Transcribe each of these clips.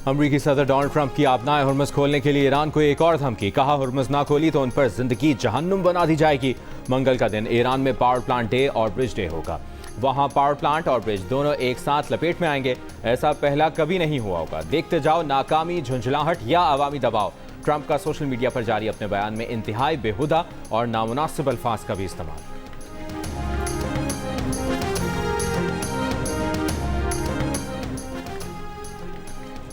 अमरीकी सदर Donald Trump की आपनाए हुर्मुज़ खोलने के लिए ईरान को एक और धमकी। कहा हुर्मुज़ ना खोली तो उन पर जिंदगी जहन्नुम बना दी जाएगी। मंगल का दिन ईरान में पावर प्लांट डे और ब्रिज डे होगा। वहां पावर प्लांट और ब्रिज दोनों एक साथ लपेट में आएंगे। ऐसा पहला कभी नहीं हुआ होगा। देखते जाओ नाकामी, झुंझलाहट या अवामी दबाव। ट्रंप का सोशल मीडिया पर जारी अपने बयान में इंतहाई बेहुदा और नामुनासिब अल्फाज का भी इस्तेमाल।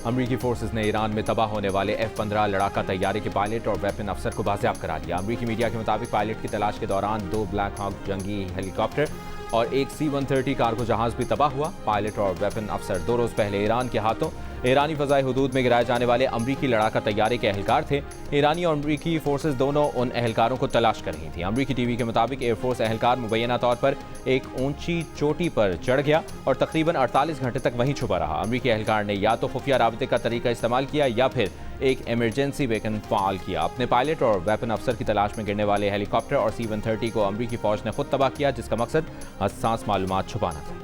अमरीकी फोर्सेस ने ईरान में तबाह होने वाले F-15 लड़ाका तैयारे के पायलट और वेपन अफसर को बाजियाब करा दिया। अमरीकी मीडिया के मुताबिक पायलट की तलाश के दौरान 2 ब्लैक हॉक जंगी हेलीकॉप्टर और एक C-130 कार्गो जहाज भी तबाह हुआ। पायलट और वेपन अफसर 2 रोज पहले ईरान के हाथों ईरानी फजाई हुदूद में गिराए जाने वाले अमरीकी लड़ाका तैयारे के एहलकार थे। ईरानी और अमरीकी फोर्सेस दोनों उन एहलकारों को तलाश कर रही थी। अमरीकी टीवी के मुताबिक एयरफोर्स एहलकार मुबैना तौर पर एक ऊंची चोटी पर चढ़ गया और तकरीबन 48 घंटे तक वहीं छुपा रहा। अमरीकी एहलकार ने या तो खुफिया राबते का तरीका इस्तेमाल किया या फिर एक इमरजेंसी बेकन फाल किया। अपने पायलट और वेपन अफसर की तलाश में गिरने वाले हेलीकॉप्टर और C-130 को अमरीकी फौज ने खुद तबाह किया, जिसका मकसद हसास मालूमात छुपाना था।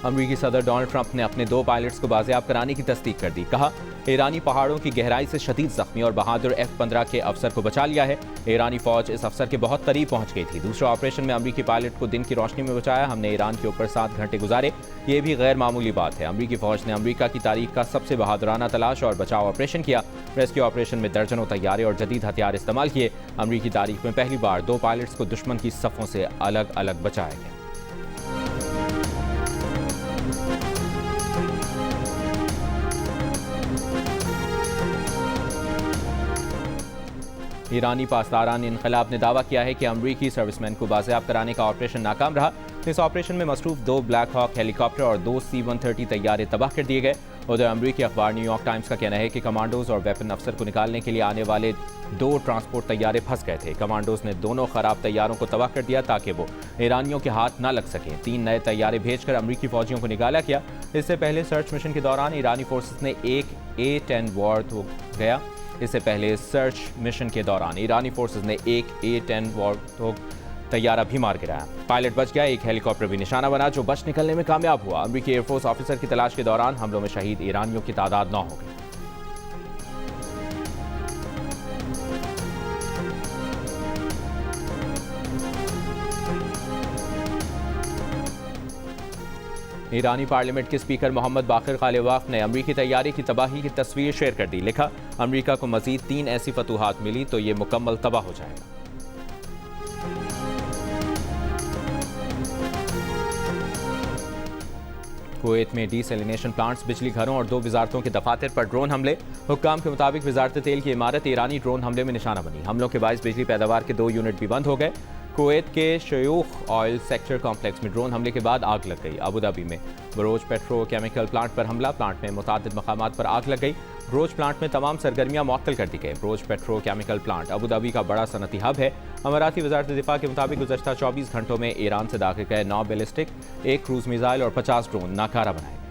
अमरीकी सदर डोनाल्ड ट्रंप ने अपने 2 पायलट्स को बाजियाब कराने की तस्दीक कर दी। कहा, ईरानी पहाड़ों की गहराई से शदीद जख्मी और बहादुर F-15 के अफसर को बचा लिया है। ईरानी फौज इस अफसर के बहुत करीब पहुंच गई थी। दूसरे ऑपरेशन में अमरीकी पायलट को दिन की रोशनी में बचाया। हमने ईरान के ऊपर 7 घंटे गुजारे। ये भी गैर मामूली बात है। अमरीकी फौज ने अमरीका की तारीख का सबसे बहादुराना तलाश और बचाव ऑपरेशन किया। रेस्क्यू ऑपरेशन में दर्जनों तैयारे और जदीद हथियार इस्तेमाल किए। अमरीकी तारीख में पहली बार 2 पायलट्स को दुश्मन की सफ़ों से अलग अलग बचाया गया। ईरानी पासदारान इनकलाब ने दावा किया है कि अमरीकी सर्विसमैन को बाजियाब कराने का ऑपरेशन नाकाम रहा। इस ऑपरेशन में मसरूफ 2 ब्लैक हॉक हेलीकॉप्टर और 2 C-130 तैयारे तबाह कर दिए गए। उधर अमरीकी अखबार न्यूयॉर्क टाइम्स का कहना है कि कमांडोज और वेपन अफसर को निकालने के लिए आने वाले 2 ट्रांसपोर्ट तैयारे फंस गए थे। कमांडोज ने दोनों खराब तैयारों को तबाह कर दिया ताकि वो ईरानियों के हाथ न लग सकें। 3 नए तैयारे भेजकर अमरीकी फौजियों को निकाला गया। इससे पहले सर्च मिशन के दौरान ईरानी फोर्सेस ने एक A-10 वॉर हो गया। इससे पहले सर्च मिशन के दौरान ईरानी फोर्सेस ने एक A-10 वॉर तैयारा भी मार गिराया। पायलट बच गया। एक हेलीकॉप्टर भी निशाना बना जो बच निकलने में कामयाब हुआ। अमरीकी एयरफोर्स ऑफिसर की तलाश के दौरान हमलों में शहीद ईरानियों की तादाद 9 हो गई। ईरानी पार्लियामेंट के स्पीकर मोहम्मद बाकिर खालिवाफ ने अमरीकी तैयारी की तबाही की तस्वीर शेयर कर दी। लिखा, अमरीका को मजीद 3 ऐसी फतूहात मिली तो ये मुकम्मल तबाह हो जाएगा। कुवैत में डीसैलिनेशन प्लांट्स, बिजली घरों और 2 वजारतों के दफातर पर ड्रोन हमले। हुक्काम के मुताबिक वजारत तेल की इमारत ईरानी ड्रोन हमले में निशाना बनी। हमलों के बायस बिजली पैदावार के 2 यूनिट भी बंद हो गए। कुवैत के शयूख ऑयल सेक्टर कॉम्प्लेक्स में ड्रोन हमले के बाद आग लग गई। अबू धाबी में बरोज पेट्रोकेमिकल प्लांट पर हमला। प्लांट में मुतादिद मकामात पर आग लग गई। बरोज प्लांट में तमाम सरगर्मियां मुअत्तल कर दी गई। बरोज पेट्रोकेमिकल प्लांट अबू धाबी का बड़ा सनती हब है। अमाराती वजारत दिफा के मुताबिक गुज़श्ता 24 घंटों में ईरान से दाखिल गए 9 बैलिस्टिक, 1 क्रूज मिसाइल और 50 ड्रोन नाकारा बनाए।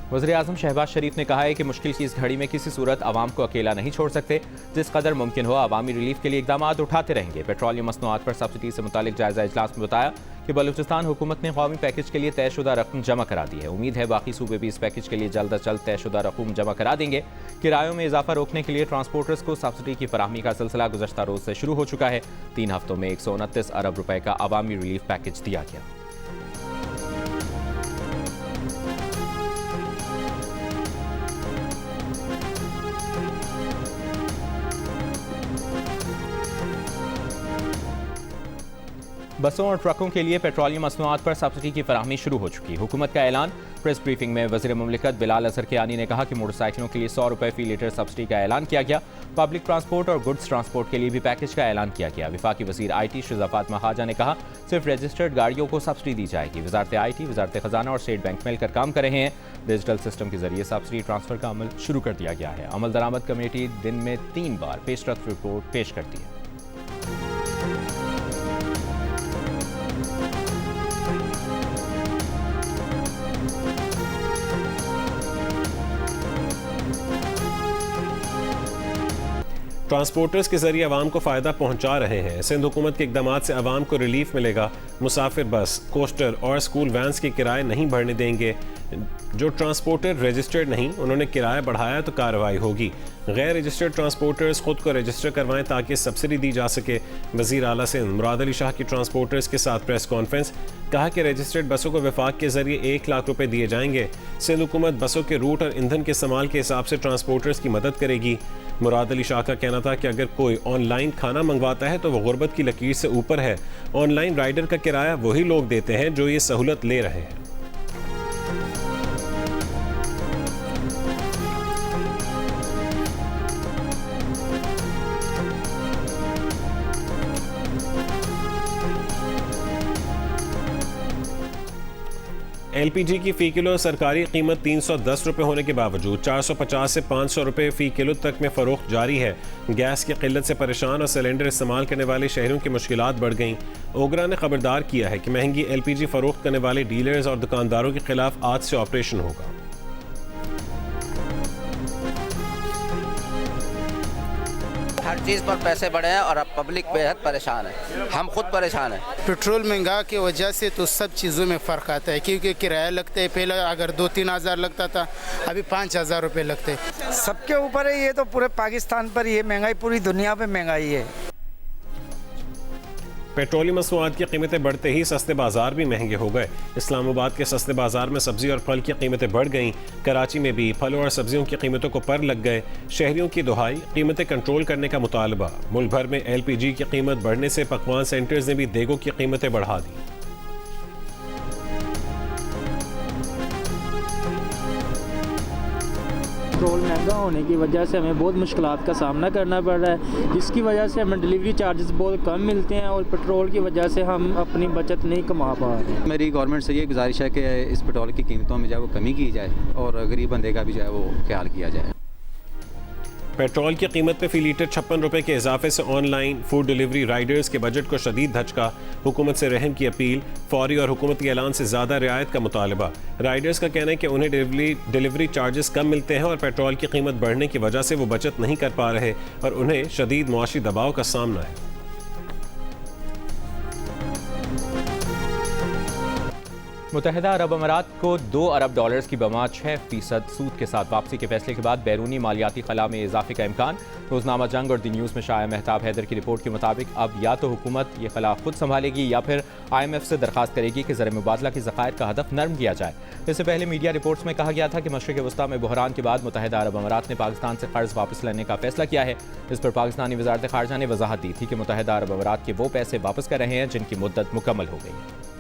वज़ीर-ए-आज़म शहबाज शरीफ ने कहा है कि मुश्किल की इस घड़ी में किसी सूरत आवाम को अकेला नहीं छोड़ सकते। जिस कदर मुमकिन हो अवामी रिलीफ के लिए इकदाम उठाते रहेंगे। पेट्रोलियम मसनूआत पर सब्सिडी से मुतालिक जायजा इजलास में बताया कि बलूचिस्तान हुकूमत ने कौमी पैकेज के लिए तयशुदा रकम जमा करा दी है। उम्मीद है बाकी सूबे भी इस पैकेज के लिए जल्द अज जल्द तयशुदा रकम जमा करा देंगे। किरायों में इजाफा रोकने के लिए ट्रांसपोर्टर्स को सब्सिडी की फराहमी का सिलसिला गुज़श्ता रोज से शुरू हो चुका है। 3 हफ्तों में 129 अरब रुपए का अवामी रिलीफ पैकेज दिया गया। बसों और ट्रकों के लिए पेट्रोलियम मसनूआत पर सब्सिडी की फराहमी शुरू हो चुकी। हुकूमत का ऐलान। प्रेस ब्रीफिंग में वज़ीर मुमलिकत बिलाल अज़हर कियानी ने कहा कि मोटरसाइकिलों के लिए 100 रुपये फी लीटर सब्सिडी का ऐलान किया गया। पब्लिक ट्रांसपोर्ट और गुड्स ट्रांसपोर्ट के लिए भी पैकेज का ऐलान किया गया। वफाकी वज़ीर IT शुजा फातिमा खाजा ने कहा, सिर्फ रजिस्टर्ड गाड़ियों को सब्सिडी दी जाएगी। वज़ारत IT, वज़ारत ख़जाना और स्टेट बैंक मिलकर काम कर रहे हैं। डिजिटल सिस्टम के जरिए सब्सिडी ट्रांसफर का अमल शुरू कर दिया गया है। अमल दरामद कमेटी दिन में 3 बार पेशरफ्त रिपोर्ट पेश करती है। ट्रांसपोर्टर्स के जरिए आवाम को फ़ायदा पहुंचा रहे हैं। सिंध हुकूमत के इकदाम से आवाम को रिलीफ मिलेगा। मुसाफिर बस, कोस्टर और स्कूल वैन्स के किराए नहीं बढ़ने देंगे। जो ट्रांसपोर्टर रजिस्टर्ड नहीं, उन्होंने किराया बढ़ाया तो कार्रवाई होगी। गैर रजिस्टर्ड ट्रांसपोर्टर्स खुद को रजिस्टर करवाएं ताकि सब्सिडी दी जा सके। वज़ीर आला सिंध मुराद अली शाह की ट्रांसपोर्टर्स के साथ प्रेस कॉन्फ्रेंस, कहा कि रजिस्टर्ड बसों को वफाक के जरिए 1 लाख रुपए दिए जाएंगे। सिंध हुकूमत बसों के रूट और ईंधन के इस्तेमाल के हिसाब से ट्रांसपोर्टर्स की मदद करेगी। मुराद अली शाह का कहना था कि अगर कोई ऑनलाइन खाना मंगवाता है तो वह गुर्बत की लकीर से ऊपर है। ऑनलाइन राइडर का किराया वही लोग देते हैं जो ये सहूलत ले रहे हैं। एलपीजी की फ़ी किलो सरकारी कीमत 310 रुपये होने के बावजूद 450 से 500 रुपये फ़ी किलो तक में फ़रोख्त जारी है। गैस की किल्लत से परेशान और सिलेंडर इस्तेमाल करने वाले शहरों की मुश्किलात बढ़ गईं। ओगरा ने खबरदार किया है कि महंगी एलपीजी फ़रोख्त करने वाले डीलर्स और दुकानदारों के खिलाफ आज से ऑपरेशन होगा। हर चीज़ पर पैसे बढ़े हैं और अब पब्लिक बेहद परेशान है, हम खुद परेशान हैं। पेट्रोल महंगा की वजह से तो सब चीज़ों में फ़र्क आता है, क्योंकि किराया लगता है। पहले अगर 2-3 हज़ार लगता था, अभी 5,000 रुपये लगते। सबके ऊपर है ये, तो पूरे पाकिस्तान पर ये महंगाई, पूरी दुनिया पे महंगाई है। पेट्रोलियम मसनूआत की कीमतें बढ़ते ही सस्ते बाजार भी महंगे हो गए। इस्लामाबाद के सस्ते बाजार में सब्जी और फल की कीमतें बढ़ गईं। कराची में भी फलों और सब्जियों की कीमतों को पर लग गए। शहरियों की दुहाई, कीमतें कंट्रोल करने का मुतालबा। मुल्क भर में एलपीजी की कीमत बढ़ने से पकवान सेंटर्स ने भी देगों की कीमतें बढ़ा दी। पेट्रोल महंगा होने की वजह से हमें बहुत मुश्किलात का सामना करना पड़ रहा है। इसकी वजह से हमें डिलीवरी चार्जेस बहुत कम मिलते हैं और पेट्रोल की वजह से हम अपनी बचत नहीं कमा पा रहे हैं। मेरी गवर्नमेंट से ये गुजारिश है कि इस पेट्रोल की कीमतों में जो है वो कमी की जाए और गरीब बंदे का भी जो है वो ख्याल किया जाए। पेट्रोल की कीमत में फ़ी लीटर 56 रुपये के इजाफे से ऑनलाइन फूड डिलीवरी राइडर्स के बजट को शदीद धचका। हुकूमत से रहम की अपील, फौरी और हुकूमती ऐलान से ज़्यादा रियायत का मुतालबा। राइडर्स का कहना है कि उन्हें डिलीवरी चार्जेस कम मिलते हैं और पेट्रोल की कीमत बढ़ने की वजह से वो बचत नहीं कर पा रहे और उन्हें शदीद मुआशी दबाव का सामना है। मुत्तहिदा अरब अमारात को $2 अरब की बमा 6% सूद के साथ वापसी के फैसले के बाद बैरूनी मालियाती खला में इजाफे का इम्कान। रोजनामा जंग और दी न्यूज़ में शाया महताब हैदर की रिपोर्ट के मुताबिक अब या तो हुकूमत ये खला खुद संभालेगी या फिर IMF से दरखास्त करेगी कि ज़र मुबादला की ज़खायर का हदफ नरम किया जाए। इससे पहले मीडिया रिपोर्ट्स में कहा गया था कि मशरिक़ वस्ता में बहरान के बाद मुत्तहिदा अरब अमारात ने पाकिस्तान से कर्ज वापस लेने का फैसला किया है। इस पर पाकिस्तानी वज़ारत ख़ारजा ने वजाहत दी थी कि मुत्तहिदा अरब अमारात के वो पैसे वापस कर रहे हैं जिनकी मुद्दत मुकम्मल हो गई है।